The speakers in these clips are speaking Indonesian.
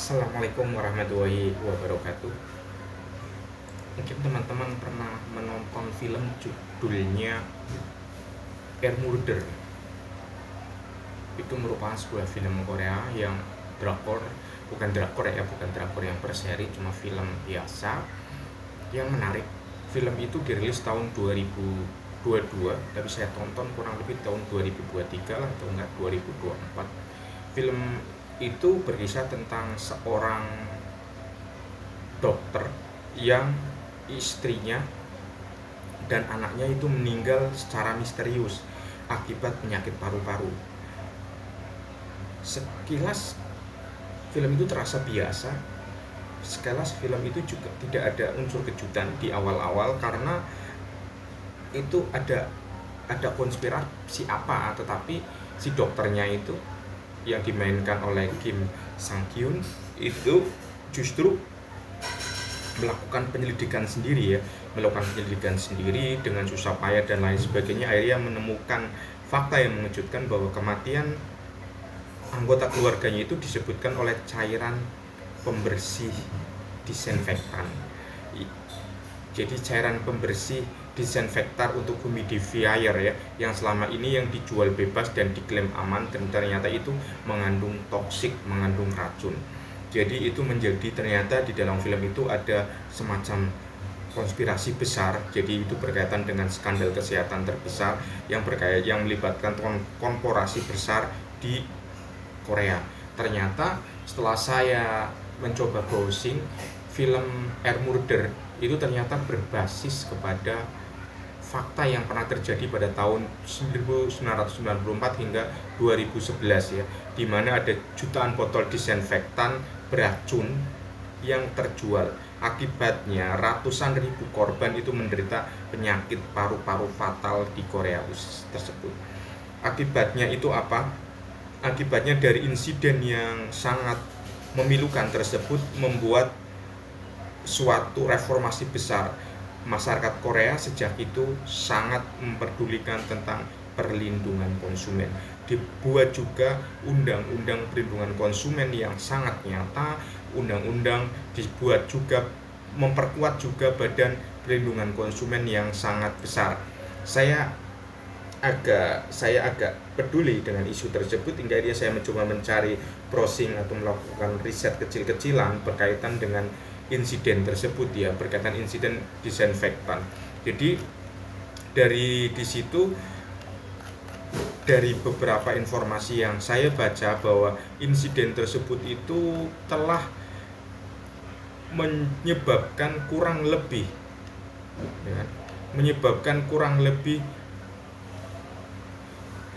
Assalamualaikum warahmatullahi wabarakatuh. Mungkin teman-teman pernah menonton film judulnya Air Murder. Itu merupakan sebuah film Korea yang drakor, bukan drakor ya, bukan drakor yang berseri, cuma film biasa yang menarik. Film itu dirilis tahun 2022, tapi saya tonton kurang lebih tahun 2023 lah, atau enggak 2024. Film itu berkisah tentang seorang dokter yang istrinya dan anaknya itu meninggal secara misterius akibat penyakit paru-paru. Sekilas film itu terasa biasa. Sekilas film itu juga tidak ada unsur kejutan di awal-awal karena itu ada konspirasi apa, tetapi si dokternya itu yang dimainkan oleh Kim Sang Kyun itu justru melakukan penyelidikan sendiri dengan susah payah dan lain sebagainya. Akhirnya menemukan fakta yang mengejutkan bahwa kematian anggota keluarganya itu disebutkan oleh cairan pembersih disinfektan. Jadi cairan pembersih disinfektan untuk humidifier ya, yang selama ini yang dijual bebas dan diklaim aman, dan ternyata itu mengandung toksik, mengandung racun. Jadi itu menjadi, ternyata di dalam film itu ada semacam konspirasi besar. Jadi itu berkaitan dengan skandal kesehatan terbesar yang melibatkan korporasi besar di Korea. Ternyata setelah saya mencoba browsing, film Air Murder itu ternyata berbasis kepada fakta yang pernah terjadi pada tahun 1994 hingga 2011 ya, di mana ada jutaan botol disinfektan beracun yang terjual. Akibatnya ratusan ribu korban itu menderita penyakit paru-paru fatal di Korea tersebut. Akibatnya itu apa? Akibatnya dari insiden yang sangat memilukan tersebut membuat suatu reformasi besar. Masyarakat Korea sejak itu sangat memperdulikan tentang perlindungan konsumen. Dibuat juga undang-undang perlindungan konsumen yang sangat nyata. Undang-undang dibuat juga, memperkuat juga badan perlindungan konsumen yang sangat besar. Saya agak peduli dengan isu tersebut hingga dia saya mencoba mencari browsing atau melakukan riset kecil-kecilan berkaitan dengan insiden tersebut ya, berkaitan insiden disinfektan. Jadi dari di situ, dari beberapa informasi yang saya baca, bahwa insiden tersebut itu telah menyebabkan kurang lebih ya,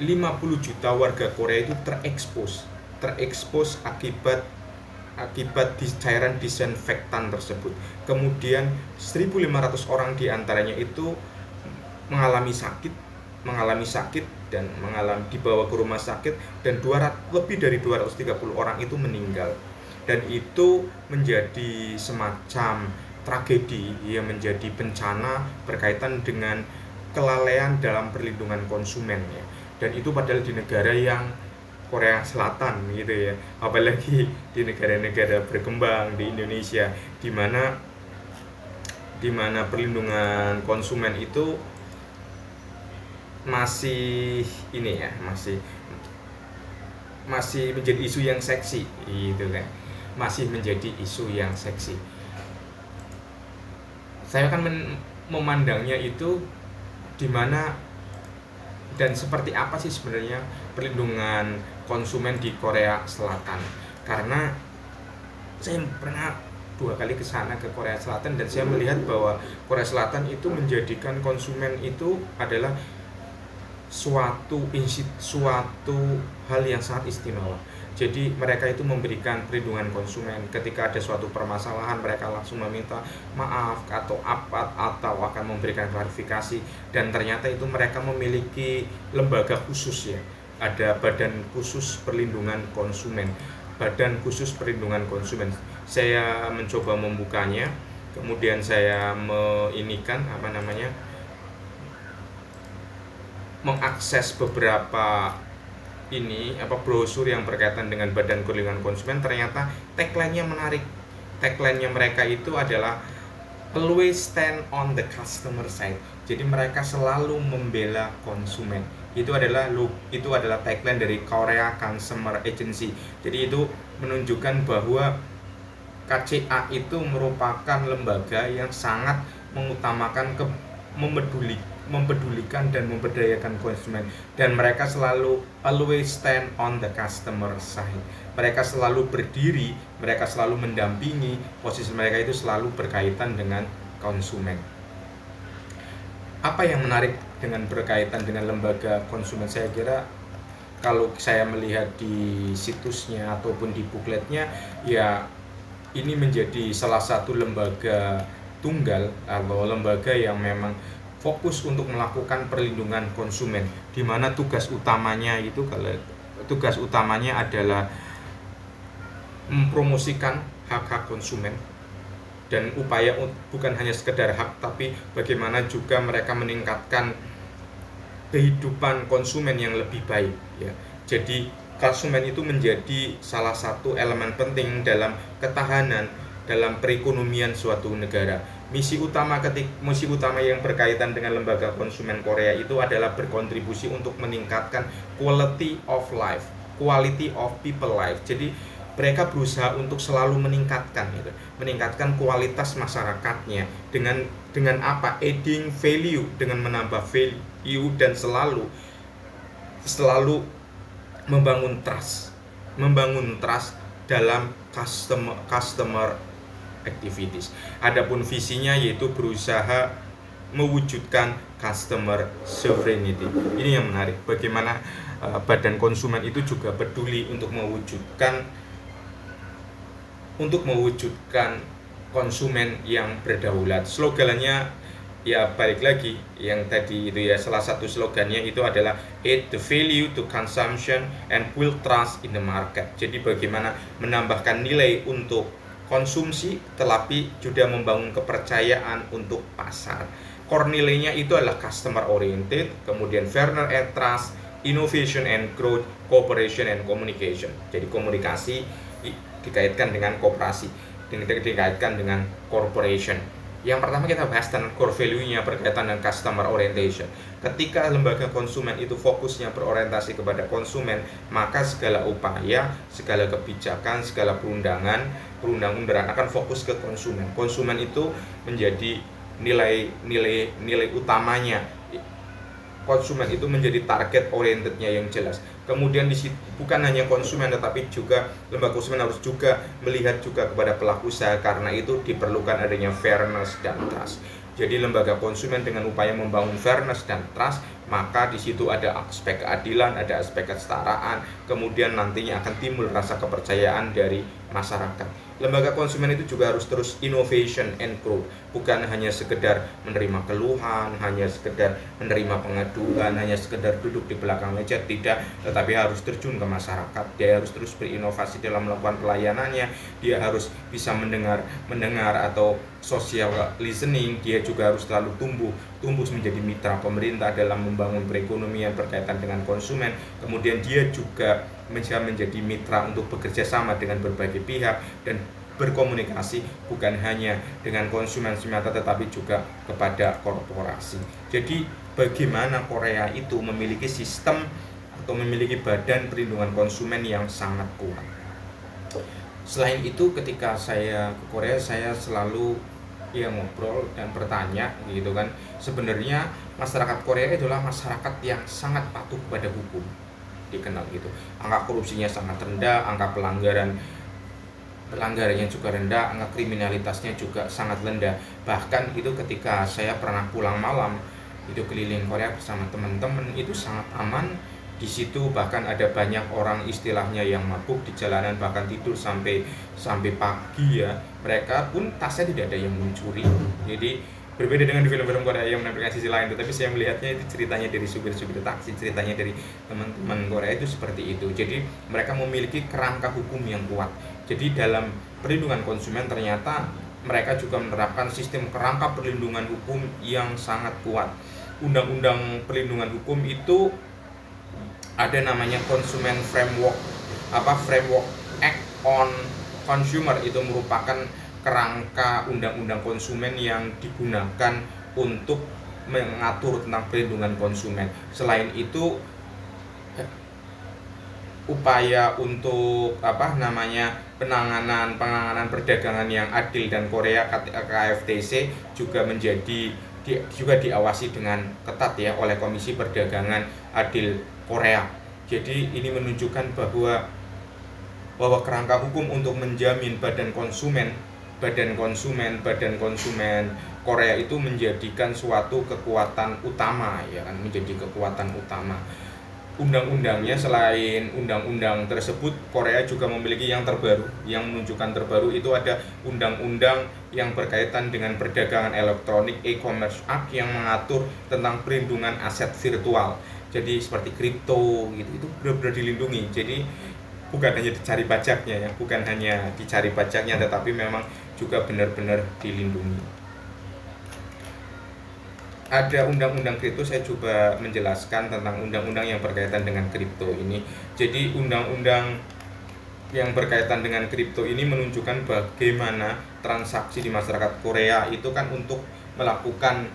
50 juta warga Korea itu terekspos akibat cairan disinfektan tersebut. Kemudian 1.500 orang diantaranya itu mengalami sakit dan dibawa ke rumah sakit, dan lebih dari 230 orang itu meninggal. Dan itu menjadi semacam tragedi yang menjadi bencana berkaitan dengan kelalaian dalam perlindungan konsumen ya. Dan itu padahal di negara yang Korea Selatan gitu ya, apalagi di negara-negara berkembang di Indonesia, di mana perlindungan konsumen itu masih ini ya, masih menjadi isu yang seksi gitu kan, masih menjadi isu yang seksi. Saya akan memandangnya itu di mana dan seperti apa sih sebenarnya perlindungan konsumen di Korea Selatan. Karena saya pernah 2 kali ke sana, ke Korea Selatan, dan saya melihat bahwa Korea Selatan itu menjadikan konsumen itu adalah suatu hal yang sangat istimewa. Jadi mereka itu memberikan perlindungan konsumen. Ketika ada suatu permasalahan, mereka langsung meminta maaf atau akan memberikan klarifikasi. Dan ternyata itu mereka memiliki lembaga khusus ya. Ada badan khusus perlindungan konsumen. Saya mencoba membukanya, kemudian saya mengakses beberapa brosur yang berkaitan dengan Badan Perlindungan Konsumen, ternyata tagline-nya menarik. Tagline-nya mereka itu adalah always stand on the customer side. Jadi mereka selalu membela konsumen. Itu adalah tagline dari Korea Consumer Agency. Jadi itu menunjukkan bahwa KCA itu merupakan lembaga yang sangat mengutamakan mempedulikan dan memberdayakan konsumen, dan mereka selalu always stand on the customer side. Mereka selalu berdiri, mereka selalu mendampingi, posisi mereka itu selalu berkaitan dengan konsumen. Apa yang menarik dengan berkaitan dengan lembaga konsumen? Saya kira kalau saya melihat di situsnya ataupun di bukletnya, ya ini menjadi salah satu lembaga tunggal atau lembaga yang memang fokus untuk melakukan perlindungan konsumen, di mana tugas utamanya adalah mempromosikan hak-hak konsumen, dan upaya bukan hanya sekedar hak, tapi bagaimana juga mereka meningkatkan kehidupan konsumen yang lebih baik, ya. Jadi konsumen itu menjadi salah satu elemen penting dalam ketahanan dalam perekonomian suatu negara. Misi utama yang berkaitan dengan lembaga konsumen Korea itu adalah berkontribusi untuk meningkatkan quality of life, quality of people life. Jadi mereka berusaha untuk selalu meningkatkan kualitas masyarakatnya dengan apa? Adding value, dengan menambah value, dan selalu membangun trust dalam customer activities. Adapun visinya yaitu berusaha mewujudkan customer sovereignty. Ini yang menarik, bagaimana Badan Konsumen itu juga peduli untuk mewujudkan konsumen yang berdaulat. Slogannya ya balik lagi yang tadi itu ya, salah satu slogannya itu adalah add the value to consumption and build trust in the market. Jadi bagaimana menambahkan nilai untuk konsumsi tetapi juga membangun kepercayaan untuk pasar. Core nilainya itu adalah customer oriented, kemudian fairness and trust, innovation and growth, cooperation and communication. Jadi komunikasi dikaitkan dengan kooperasi, dikaitkan dengan corporation. Yang pertama kita bahas tentang core value-nya berkaitan dengan customer orientation. Ketika lembaga konsumen itu fokusnya berorientasi kepada konsumen, maka segala upaya, segala kebijakan, segala perundang-undangan akan fokus ke konsumen. Konsumen itu menjadi nilai utamanya. Konsumen itu menjadi target orientednya yang jelas. Kemudian bukan hanya konsumen, tetapi juga lembaga konsumen harus juga melihat juga kepada pelaku usaha, karena itu diperlukan adanya fairness dan trust. Jadi lembaga konsumen dengan upaya membangun fairness dan trust, maka di situ ada aspek keadilan, ada aspek kesetaraan, kemudian nantinya akan timbul rasa kepercayaan dari masyarakat. Lembaga konsumen itu juga harus terus innovation and growth, bukan hanya sekedar menerima keluhan, hanya sekedar menerima pengaduan, hanya sekedar duduk di belakang meja, tidak, tetapi harus terjun ke masyarakat. Dia harus terus berinovasi dalam melakukan pelayanannya, dia harus bisa mendengar atau social listening, dia juga harus selalu tumbuh menjadi mitra pemerintah dalam membangun perekonomian berkaitan dengan konsumen. Kemudian dia juga menjadi mitra untuk bekerja sama dengan berbagai pihak dan berkomunikasi bukan hanya dengan konsumen semata tetapi juga kepada korporasi. Jadi bagaimana Korea itu memiliki sistem atau memiliki badan perlindungan konsumen yang sangat kuat. Selain itu, ketika saya ke Korea, saya selalu ngobrol dan bertanya gitu kan, sebenarnya masyarakat Korea adalah masyarakat yang sangat patuh pada hukum, dikenal gitu. Angka korupsinya sangat rendah, angka pelanggarannya juga rendah, angka kriminalitasnya juga sangat rendah. Bahkan itu ketika saya pernah pulang malam itu keliling Korea bersama teman-teman, itu sangat aman. Di situ bahkan ada banyak orang istilahnya yang mabuk di jalanan, bahkan tidur sampai pagi ya. Mereka pun tasnya tidak ada yang mencuri. Jadi berbeda dengan di film-film Korea yang menampilkan sisi lain, tetapi saya melihatnya itu ceritanya dari supir-supir taksi, ceritanya dari teman-teman Korea itu seperti itu. Jadi mereka memiliki kerangka hukum yang kuat. Jadi dalam perlindungan konsumen ternyata mereka juga menerapkan sistem kerangka perlindungan hukum yang sangat kuat. Undang-undang perlindungan hukum itu ada namanya Consumer Framework Act on Consumer. Itu merupakan kerangka undang-undang konsumen yang digunakan untuk mengatur tentang perlindungan konsumen. Selain itu, upaya untuk penanganan perdagangan yang adil dan Korea KFTC juga diawasi dengan ketat ya oleh Komisi Perdagangan Adil Korea. Jadi ini menunjukkan bahwa kerangka hukum untuk menjamin badan konsumen Korea itu menjadikan suatu kekuatan utama ya kan, menjadi kekuatan utama. Undang-undangnya, selain undang-undang tersebut, Korea juga memiliki yang terbaru, yang menunjukkan terbaru itu ada undang-undang yang berkaitan dengan perdagangan elektronik, e-commerce act, yang mengatur tentang perlindungan aset virtual. Jadi seperti kripto gitu, itu benar-benar dilindungi. Jadi bukan hanya dicari pajaknya, tetapi memang juga benar-benar dilindungi. Ada undang-undang kripto, saya coba menjelaskan tentang undang-undang yang berkaitan dengan kripto ini. Jadi undang-undang yang berkaitan dengan kripto ini menunjukkan bagaimana transaksi di masyarakat Korea itu kan untuk melakukan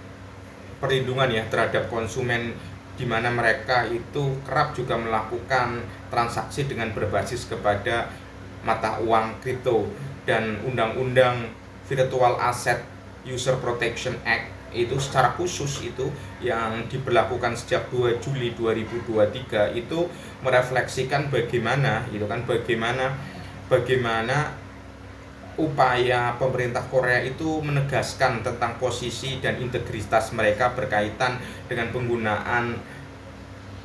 perlindungan ya terhadap konsumen, di mana mereka itu kerap juga melakukan transaksi dengan berbasis kepada mata uang kripto. Dan undang-undang Virtual Asset User Protection Act itu secara khusus itu yang diberlakukan sejak 2 Juli 2023 itu merefleksikan bagaimana upaya pemerintah Korea itu menegaskan tentang posisi dan integritas mereka berkaitan dengan penggunaan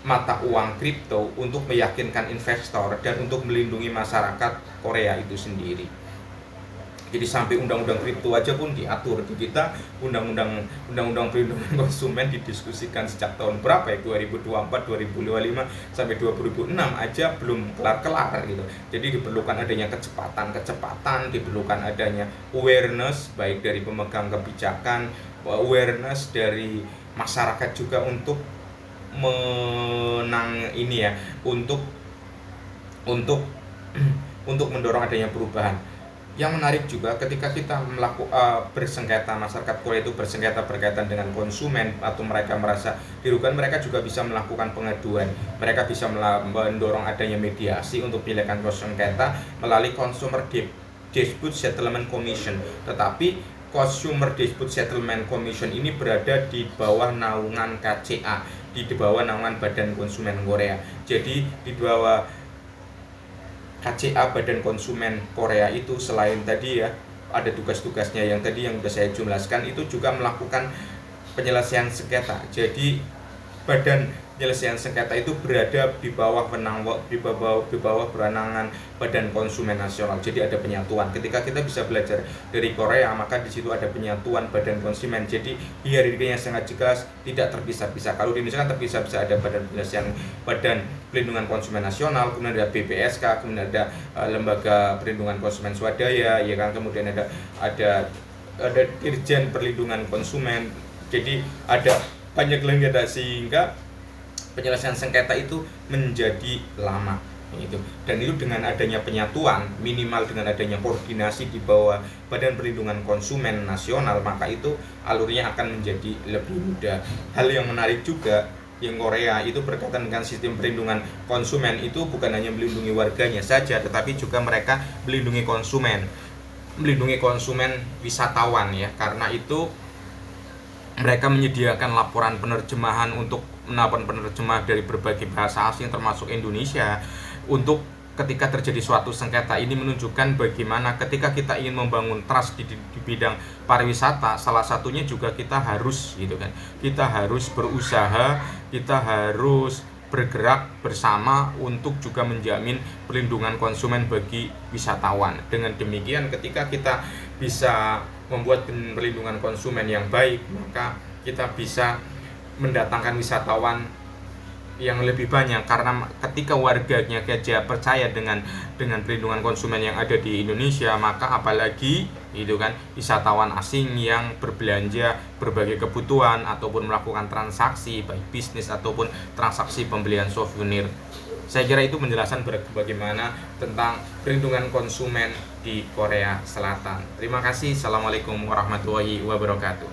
mata uang kripto untuk meyakinkan investor dan untuk melindungi masyarakat Korea itu sendiri. Jadi sampai undang-undang kripto aja pun diatur. Di kita undang-undang perlindungan konsumen didiskusikan sejak tahun berapa ya, 2024, 2025 sampai 2006 aja belum kelar-kelar gitu. Jadi diperlukan adanya kecepatan, diperlukan adanya awareness baik dari pemegang kebijakan, awareness dari masyarakat juga untuk untuk mendorong adanya perubahan. Yang menarik juga ketika kita bersengketa, masyarakat Korea itu bersengketa berkaitan dengan konsumen atau mereka merasa dirugikan, mereka juga bisa melakukan pengaduan. Mereka bisa mendorong adanya mediasi untuk menyelesaikan sengketa melalui Consumer Dispute Settlement Commission. Tetapi Consumer Dispute Settlement Commission ini berada di bawah naungan KCA, di bawah naungan Badan Konsumen Korea. Jadi di bawah KCA, Badan Konsumen Korea itu selain tadi ya ada tugas-tugasnya yang tadi yang sudah saya jelaskan, itu juga melakukan penyelesaian sengketa. Jadi Badan Penyelesaian Sengketa itu berada di bawah penanganan Badan Konsumen Nasional. Jadi ada penyatuan. Ketika kita bisa belajar dari Korea, maka di situ ada penyatuan Badan Konsumen. Jadi hierarkinya sangat jelas, tidak terpisah-pisah. Kalau di Indonesia kan terpisah-pisah, ada Badan Pelindungan Konsumen Nasional, kemudian ada BPSK, kemudian ada Lembaga Perlindungan Konsumen Swadaya, ya kan, kemudian ada Dirjen Perlindungan Konsumen. Jadi ada banyak lembaga sehingga penyelesaian sengketa itu menjadi lama gitu. Dan itu dengan adanya penyatuan, minimal dengan adanya koordinasi di bawah Badan Perlindungan Konsumen Nasional, maka itu alurnya akan menjadi lebih mudah. Hal yang menarik juga yang Korea itu berkaitan dengan sistem perlindungan konsumen, itu bukan hanya melindungi warganya saja, tetapi juga mereka melindungi konsumen wisatawan ya. Karena itu mereka menyediakan laporan penerjemahan untuk penerjemah dari berbagai bahasa asing termasuk Indonesia, untuk ketika terjadi suatu sengketa. Ini menunjukkan bagaimana ketika kita ingin membangun trust di bidang pariwisata, salah satunya juga kita harus kita harus berusaha, kita harus bergerak bersama untuk juga menjamin perlindungan konsumen bagi wisatawan. Dengan demikian, ketika kita bisa membuat perlindungan konsumen yang baik, maka kita bisa mendatangkan wisatawan yang lebih banyak, karena ketika warganya saja percaya dengan perlindungan konsumen yang ada di Indonesia, maka apalagi itu kan wisatawan asing yang berbelanja berbagai kebutuhan ataupun melakukan transaksi baik bisnis ataupun transaksi pembelian souvenir. Saya kira itu menjelaskan bagaimana tentang perlindungan konsumen di Korea Selatan. Terima kasih. Assalamualaikum warahmatullahi wabarakatuh.